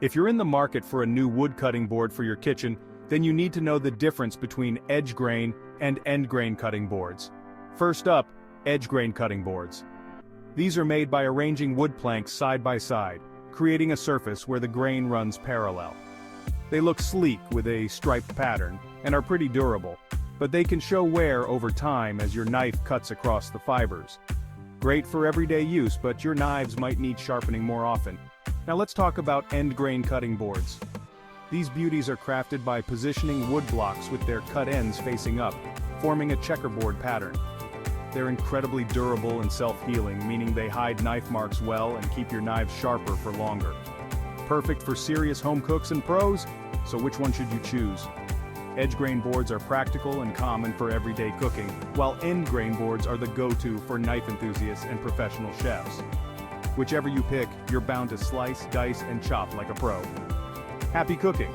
If you're in the market for a new wood cutting board for your kitchen, then you need to know the difference between edge grain and end grain cutting boards. First up, edge grain cutting boards. These are made by arranging wood planks side by side, creating a surface where the grain runs parallel. They look sleek with a striped pattern, and are pretty durable, but they can show wear over time as your knife cuts across the fibers. Great for everyday use, but your knives might need sharpening more often. Now let's talk about end grain cutting boards. These beauties are crafted by positioning wood blocks with their cut ends facing up, forming a checkerboard pattern. They're incredibly durable and self-healing, meaning they hide knife marks well and keep your knives sharper for longer. Perfect for serious home cooks and pros, so which one should you choose? Edge grain boards are practical and common for everyday cooking, while end grain boards are the go-to for knife enthusiasts and professional chefs. Whichever you pick, you're bound to slice, dice, and chop like a pro. Happy cooking!